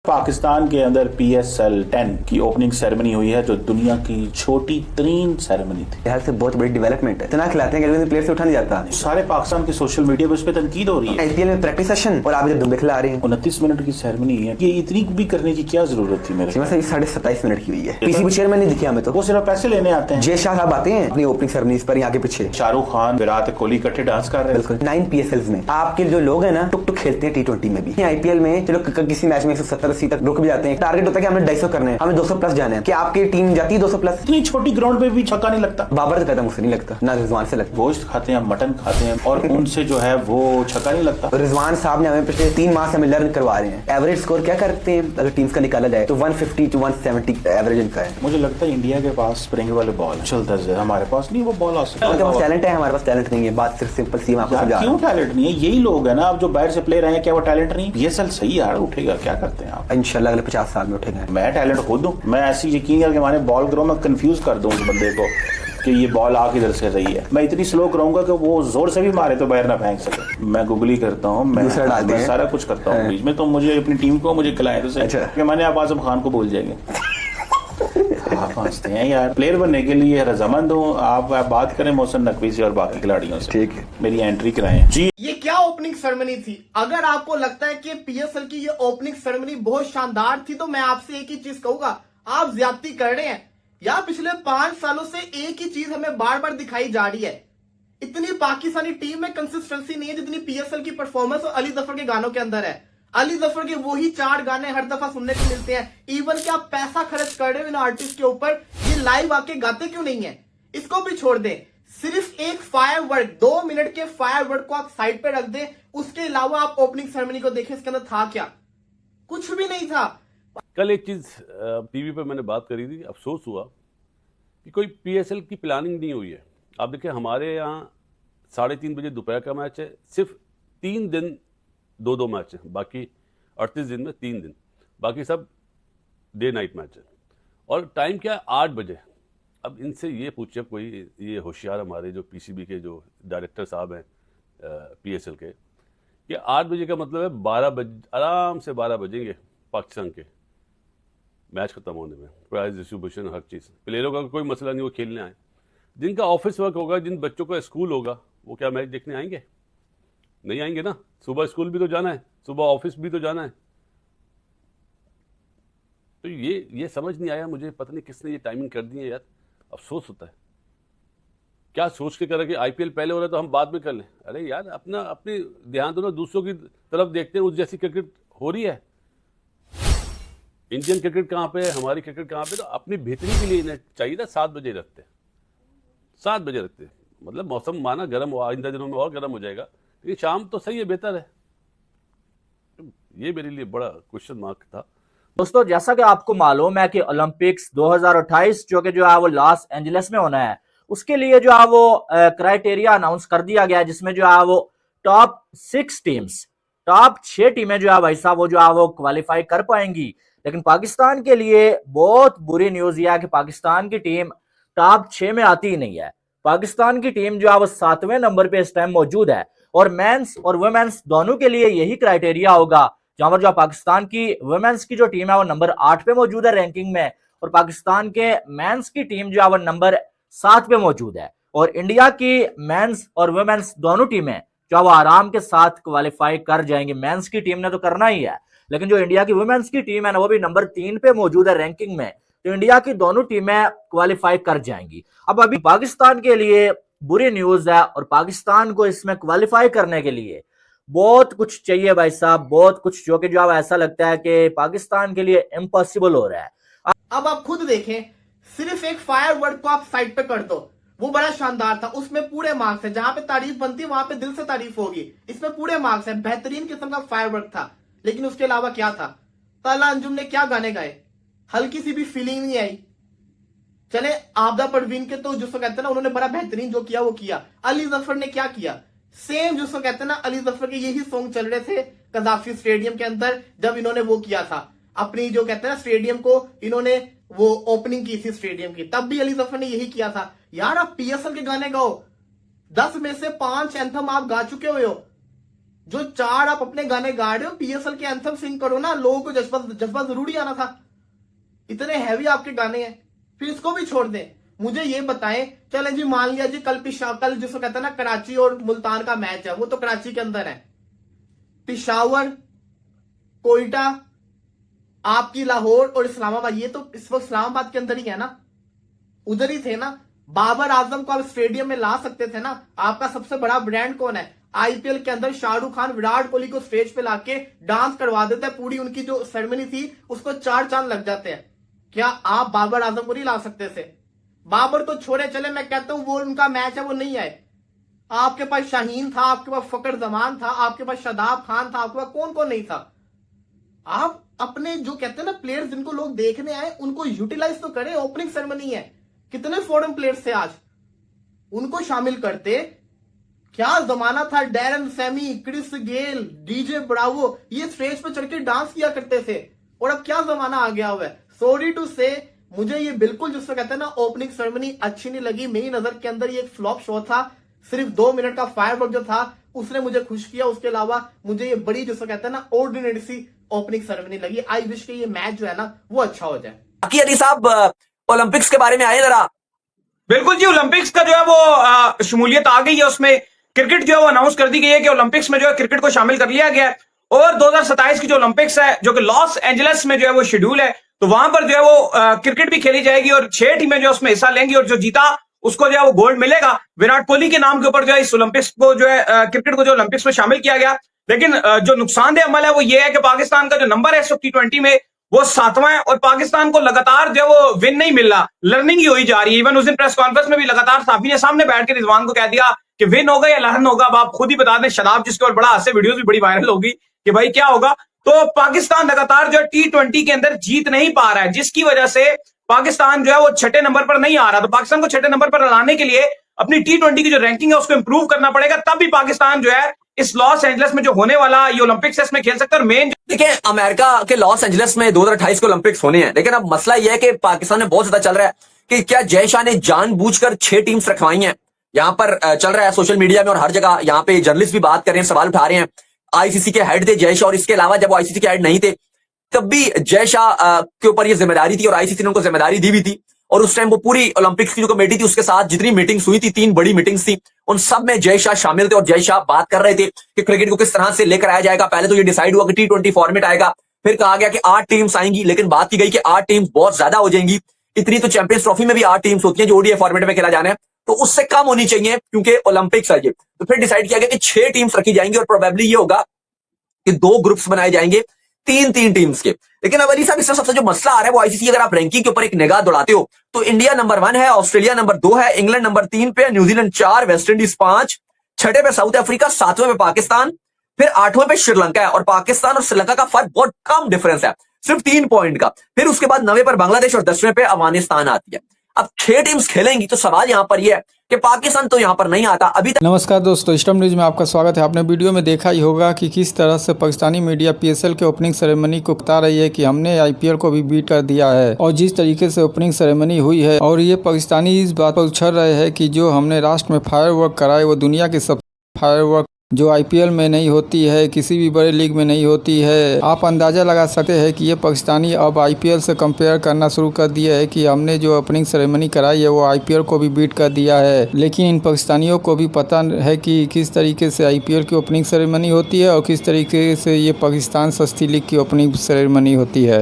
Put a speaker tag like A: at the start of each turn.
A: पाकिस्तान के अंदर PSL 10 की ओपनिंग सेरेमनी हुई है जो दुनिया की छोटी तरीन सेरेमनी थी।
B: यार से बहुत बड़ी डेवलपमेंट है। इतना खिलाते हैं कि प्लेयर से उठा नहीं जाता।
A: सारे पाकिस्तान के सोशल मीडिया पर उस पर तनकीद हो रही है।
B: IPL में प्रैक्टिस सेशन और आप इधर दुबई खिला रहे हैं।
A: 29 मिनट की सेरेमनी है, ये इतनी भी करने की क्या जरूरत थी? मेरे
B: 27.5 मिनट की हुई है। PCB चेयरमैन नहीं दिखे हमें तो।
A: वो सिर्फ पैसे लेने आते हैं।
B: जय शाह साहब आते हैं अपनी ओपनिंग सेरेमनी पर यहाँ के पीछे।
A: शाहरुख खान विराट कोहली इकट्ठे डांस कर रहे हैं।
B: बिल्कुल 9 PSLs में आपके जो लोग हैं ना टुक टुक खेलते हैं T20 में भी। IPL में चलो किसी मैच में 170-80 तक रुक भी जाते हैं। टारगेट होता है कि हमें 250 करने हैं, हमें 200 प्लस जाना है। कि आपकी टीम जाती है 200 प्लस?
A: इतनी छोटी ग्राउंड पे भी छक्का नहीं लगता।
B: बाबर से कहता मुझसे नहीं लगता, ना रिजवान से लगता।
A: गोश्त खाते हैं, मटन खाते हैं और उनसे जो है वो छक्का नहीं लगता।
B: रिजवान साहब ने हमें पिछले 3 माह से हमें लर्न करवा रहे हैं। एवरेज स्कोर क्या करते हैं अगर टीम्स का निकाला जाए तो 150 to 170 एवरेज इनका है।
A: मुझे लगता है इंडिया के पास स्प्रिंग वाले बॉल चलता है, हमारे पास नहीं वो बॉल आ सकता।
B: उनके पास टैलेंट है, हमारे पास टैलेंट नहीं है। बात सिर्फ सिंपल सी आपको समझा।
A: क्यों टैलेंट नहीं है? यही लोग है ना अब जो बाहर से प्लेयर आए, क्या वो टैलेंट नहीं? PSL सही यार उठेगा, क्या करते हैं आप?
B: इंशाल्लाह अगले 50 साल में उठेगा।
A: मैं टैलेंट खुद हूँ, मैं ऐसी यकीन करके मैंने बॉल करूँ, मैं कंफ्यूज कर दूँ उस बंदे को कि ये बॉल आ किधर से रही है। मैं इतनी स्लो कराऊंगा कि वो जोर से भी मारे तो बाहर ना फेंक सके। मैं गूगली करता हूँ, मैं सारा कुछ करता हूँ बीच में। तो मुझे अपनी टीम को मुझे खिलाए तो सही कि मैंने आप आजम खान को भूल जाएंगे। आप हंसते हैं यार। प्लेयर बनने के लिए रजामंद हूँ। आप बात करें मोहसिन नकवी से और बाकी खिलाड़ियों से,
B: ठीक है,
A: मेरी एंट्री कराएं जी।
C: ये क्या ओपनिंग सेरेमनी थी? अगर आपको लगता है कि PSL की ये ओपनिंग सेरेमनी बहुत शानदार थी तो मैं आपसे एक ही चीज कहूंगा, आप ज्यादती कर रहे हैं। यार पिछले 5 सालों से एक ही चीज हमें बार बार दिखाई जा रही है। इतनी पाकिस्तानी टीम में कंसिस्टेंसी नहीं है जितनी PSL की परफॉर्मेंस और अली जफर के गानों के अंदर है। अली जफर के वही 4 गाने हर दफा सुनने को मिलते हैं। इवन क्या आप पैसा खर्च कर रहे हो इन आर्टिस्ट के ऊपर, ये लाइव आके गाते क्यों नहीं है? इसको भी छोड़ दें। सिर्फ एक फायर वर्क, 2 मिनट के फायर वर्क को आप साइड पे रख दें, उसके अलावा आप ओपनिंग सेरेमनी को देखें, इसके अंदर था क्या? कुछ भी नहीं था।
D: कल एक चीज़ टीवी पे मैंने बात करी थी, अफसोस हुआ कि कोई PSL की प्लानिंग नहीं हुई है। आप देखिए हमारे यहाँ 3:30 बजे दोपहर का मैच है, सिर्फ 3 दिन 2-2 मैच है, बाकी 38 दिन में 3 दिन, बाकी सब डे नाइट मैच है। और टाइम क्या है? 8 बजे। अब इनसे ये पूछे कोई ये होशियार हमारे जो PCB के जो डायरेक्टर साहब हैं PSL के, कि 8 बजे का मतलब है 12 बजे, आराम से 12 बजेंगे पाकिस्तान के मैच खत्म होने में, प्राइज डिस्ट्रीब्यूशन हर चीज़। प्लेयरों का कोई मसला नहीं, वो खेलने आए। जिनका ऑफिस वर्क होगा, जिन बच्चों का स्कूल होगा, वो क्या मैच देखने आएंगे? नहीं आएंगे ना। सुबह स्कूल भी तो जाना है, सुबह ऑफिस भी तो जाना है। तो ये समझ नहीं आया मुझे, पता नहीं किसने ये टाइमिंग कर दी है यार। अफसोस होता है। क्या सोच के करा कि IPL पहले हो रहा है तो हम बाद में कर लें? अरे यार अपनी ध्यान दो ना, दूसरों की तरफ देखते हैं। उस जैसी क्रिकेट हो रही है। इंडियन क्रिकेट कहाँ पे है, हमारी क्रिकेट कहाँ पे? तो अपनी बेहतरी के लिए इन्हें चाहिए था 7 बजे रखते, 7 बजे रखते। मतलब मौसम माना गर्म हो, आइंदा दिनों में और गर्म हो जाएगा, लेकिन शाम तो सही है, बेहतर है। ये मेरे लिए बड़ा क्वेश्चन मार्क था।
E: दोस्तों, जैसा कि आपको मालूम है कि ओलंपिक्स 2028 जो कि जो है वो लॉस एंजलिस में होना है, उसके लिए जो है वो क्राइटेरिया अनाउंस कर दिया गया है, जिसमें जो है वो टॉप 6 टीम्स, टॉप 6 टीमें जो है भाई साहब वो जो है वो क्वालिफाई कर पाएंगी। लेकिन पाकिस्तान के लिए बहुत बुरी न्यूज यह है कि पाकिस्तान की टीम टॉप 6 में आती ही नहीं है। पाकिस्तान की टीम जो है वो 7वें नंबर पे इस टाइम मौजूद है। और मेंस और वुमेन्स दोनों के लिए यही क्राइटेरिया होगा, जहां पर जो पाकिस्तान की वुमेन्स की जो टीम है वो नंबर 8 पे मौजूद है रैंकिंग में, और पाकिस्तान के मेंस की टीम जो है वो नंबर 7 पे मौजूद है। और इंडिया की मेंस और वुमेन्स दोनों टीमें जो है वो आराम के साथ क्वालिफाई कर जाएंगी। मेंस की टीम ने तो करना ही है, लेकिन जो इंडिया की वुमेन्स की टीम है ना वो भी नंबर 3 पे मौजूद है रैंकिंग में, तो इंडिया की दोनों टीमें क्वालिफाई कर जाएंगी। अब अभी पाकिस्तान के लिए बुरी न्यूज है, और पाकिस्तान को इसमें क्वालिफाई करने के लिए बहुत कुछ चाहिए भाई साहब, बहुत कुछ, जो कि जो अब ऐसा लगता है कि पाकिस्तान के लिए इम्पॉसिबल हो रहा है।
C: अब आप खुद देखें, सिर्फ एक फायर वर्ड को आप साइड पे कर दो, वो बड़ा शानदार था, उसमें पूरे मार्क्स है। जहां पे तारीफ बनती है वहां पे दिल से तारीफ होगी, इसमें पूरे मार्क्स है। बेहतरीन किस्म का फायर वर्क था। लेकिन उसके अलावा क्या था? ताला अंजुम ने क्या गाने गाए? हल्की सी भी फीलिंग नहीं आई। चले आपदा परवीन के तो जिसको कहते हैं ना, उन्होंने बड़ा बेहतरीन जो किया वो किया। अली जफर ने क्या किया? सेम जिसको कहते हैं ना, अली जफर के यही सॉन्ग चल रहे थे कजाफी स्टेडियम के अंदर जब इन्होंने वो किया था, अपनी जो कहते हैं ना स्टेडियम को इन्होंने वो ओपनिंग की थी स्टेडियम की, तब भी अली जफर ने यही किया था। यार आप PSL के गाने गाओ, 10 में से 5 एंथम आप गा चुके हुए हो। जो 4 आप अपने गाने गा रहे हो, पीएसएल के एंथम सिंग करो ना, लोगों को जज्बा जरूरी आना था। इतने हैवी आपके गाने हैं, फिर इसको भी छोड़ दें। मुझे ये बताएं, चलें जी मान लिया जी कल जिसको कहते हैं ना कराची और मुल्तान का मैच है, वो तो कराची के अंदर है। पिशावर, कोयटा, आपकी लाहौर और इस्लामाबाद, ये तो इस वक्त इस्लामाबाद के अंदर ही है ना, उधर ही थे ना। बाबर आजम को आप स्टेडियम में ला सकते थे ना। आपका सबसे बड़ा ब्रांड कौन है? आईपीएल के अंदर शाहरुख खान विराट कोहली को स्टेज पे लाके डांस करवा देते हैं, पूरी उनकी जो सेरेमनी थी उसको 4 चांद लग जाते हैं। क्या आप बाबर आजम को नहीं ला सकते थे? बाबर तो छोड़े चले, मैं कहता हूं वो उनका मैच है, वो नहीं आए। आपके पास शाहीन था, आपके पास फकर जमान था, आपके पास शादाब खान था, आपके पास कौन कौन नहीं था। आप अपने जो कहते हैं ना प्लेयर्स जिनको लोग देखने आए उनको यूटिलाइज तो करें। ओपनिंग सेरेमनी है, कितने फॉरेन प्लेयर्स थे आज, उनको शामिल करते। क्या जमाना था, Darren Sammy, Chris Gayle, DJ Bravo ये स्टेज पे चढ़ के डांस किया करते थे, और अब क्या जमाना आ गया हुआ है। सॉरी टू से, मुझे ये बिल्कुल जिसको कहते हैं ना ओपनिंग सेरेमनी अच्छी नहीं लगी। मेरी नजर के अंदर ये एक फ्लॉप शो था। सिर्फ 2 मिनट का फायरवर्क जो था उसने मुझे खुश किया, उसके अलावा मुझे ये बड़ी जिसको कहते हैं ना ऑर्डिनरी सी ओपनिंग सेरेमनी लगी। आई विश के ये मैच जो है ना वो अच्छा हो जाए।
F: बाकी अली साहब ओलंपिक्स के बारे में आए जरा।
G: बिल्कुल जी, ओलंपिक्स का जो है वो शमूलियत आ गई है, उसमें क्रिकेट जो है वो अनाउंस कर दी गई है कि ओलंपिक्स में जो है क्रिकेट को शामिल कर लिया गया है। और 2027 की जो ओलंपिक्स है जो कि लॉस एंजलिस में जो है वो शेड्यूल है, तो वहां पर जो है वो क्रिकेट भी खेली जाएगी और 6 टीमें जो उसमें हिस्सा लेंगी और जो जीता उसको जो है वो गोल्ड मिलेगा। विराट कोहली के नाम के ऊपर जो है इस ओलंपिक्स को जो है क्रिकेट को जो ओलंपिक्स में शामिल किया गया। लेकिन जो नुकसानदेह अमल है वो ये है कि पाकिस्तान का जो नंबर है T20 में वो 7वां है और पाकिस्तान को लगातार जो है वो विन नहीं मिल रहा, लर्निंग ही हुई जा रही है। इवन उस दिन प्रेस कॉन्फ्रेंस में भी लगातार साफी ने सामने बैठ के रिजवान को कह दिया कि विन होगा या लर्न होगा, अब आप खुद ही बता दें। शराब जिसके और बड़ा हादसे वीडियोस भी बड़ी वायरल होगी कि भाई क्या होगा। तो पाकिस्तान लगातार जो है T20 के अंदर जीत नहीं पा रहा है, जिसकी वजह से पाकिस्तान जो है वो 6ठे नंबर पर नहीं आ रहा। तो पाकिस्तान को 6ठे नंबर पर लाने के लिए अपनी T20 की जो रैंकिंग है उसको इंप्रूव करना पड़ेगा, तब भी पाकिस्तान जो है इस लॉस एंजलिस में जो होने वाला ये ओलंपिक्स है इसमें खेल सकता है। और मेन
F: देखिए अमेरिका के लॉस एंजलिस में 2028 के ओलंपिक्स होने हैं, लेकिन अब मसला यह है कि पाकिस्तान में बहुत ज्यादा चल रहा है कि क्या जय शाह ने जानबूझकर 6 टीम्स रखवाई हैं। यहां पर चल रहा है सोशल मीडिया में और हर जगह, यहां पे जर्नलिस्ट भी बात कर रहे हैं, सवाल उठा रहे हैं। आईसीसी के हेड थे जय शाह, और इसके अलावा जब वो आईसीसी के हेड नहीं थे तब भी जय शाह के ऊपर ये जिम्मेदारी थी और आईसीसी ने उनको जिम्मेदारी दी भी थी। और उस टाइम वो पूरी ओलंपिक्स की जो कमेटी थी उसके साथ जितनी मीटिंग्स हुई थी, 3 बड़ी मीटिंग्स थी, उन सब में जय शाह शामिल थे और जय शाह बात कर रहे थे कि क्रिकेट को किस तरह से लेकर आया जाएगा। पहले तो ये डिसाइड हुआ कि T20 फॉर्मेट आएगा, फिर कहा गया कि 8 टीम्स आएंगी, लेकिन बात की गई कि 8 टीम्स बहुत ज्यादा हो जाएंगी। इतनी तो चैंपियंस ट्रॉफी में भी 8 टीम्स होती हैं जो ओडीआई फॉर्मेट में खेला जाना है, तो उससे कम होनी चाहिए क्योंकि ओलंपिक्स है ये। तो फिर डिसाइड किया गया कि 6 टीम्स रखी जाएंगी और प्रोबेबली ये होगा कि 2 ग्रुप्स बनाए जाएंगे 3-3 टीम्स के। लेकिन अब अली साहब इसमें सबसे जो मसला आ रहा है वो आईसीसी, अगर आप रैंकिंग के ऊपर एक निगाह दौड़ाते हो तो इंडिया नंबर 1 है, ऑस्ट्रेलिया नंबर 2 है, इंग्लैंड नंबर 3 पे, न्यूजीलैंड 4, वेस्ट इंडीज 5, 6ठे पे साउथ अफ्रीका, 7वें पे पाकिस्तान, फिर 8वें पे श्रीलंका है। और पाकिस्तान और श्रीलंका का फर्क बहुत कम डिफरेंस है, सिर्फ 3 पॉइंट का। फिर उसके बाद 9वें पर बांग्लादेश और 10वें पे अफगानिस्तान आती है। अब 6 टीम्स खेलेंगी तो सवाल यहां पर यह है कि पाकिस्तान तो यहां पर नहीं आता अभी तक।
H: नमस्कार दोस्तों, स्टम्प न्यूज में आपका स्वागत है। आपने वीडियो में देखा ही होगा कि किस तरह से पाकिस्तानी मीडिया पीएसएल के ओपनिंग सेरेमनी को बता रही है कि हमने आईपीएल को भी बीट कर दिया है, और जिस तरीके से ओपनिंग सेरेमनी हुई है, और ये पाकिस्तानी इस बात पर उछल रहे हैं कि जो हमने राष्ट्र में फायरवर्क कराए वो दुनिया के सब फायरवर्क जो आईपीएल में नहीं होती है, किसी भी बड़े लीग में नहीं होती है। आप अंदाज़ा लगा सकते हैं कि ये पाकिस्तानी अब आईपीएल से कंपेयर करना शुरू कर दिया है कि हमने जो ओपनिंग सेरेमनी कराई है वो आईपीएल को भी बीट कर दिया है। लेकिन इन पाकिस्तानियों को भी पता है कि किस तरीके से आईपीएल की ओपनिंग सेरेमनी होती है और किस तरीके से ये पाकिस्तान सस्ती लीग की ओपनिंग सेरेमनी होती है।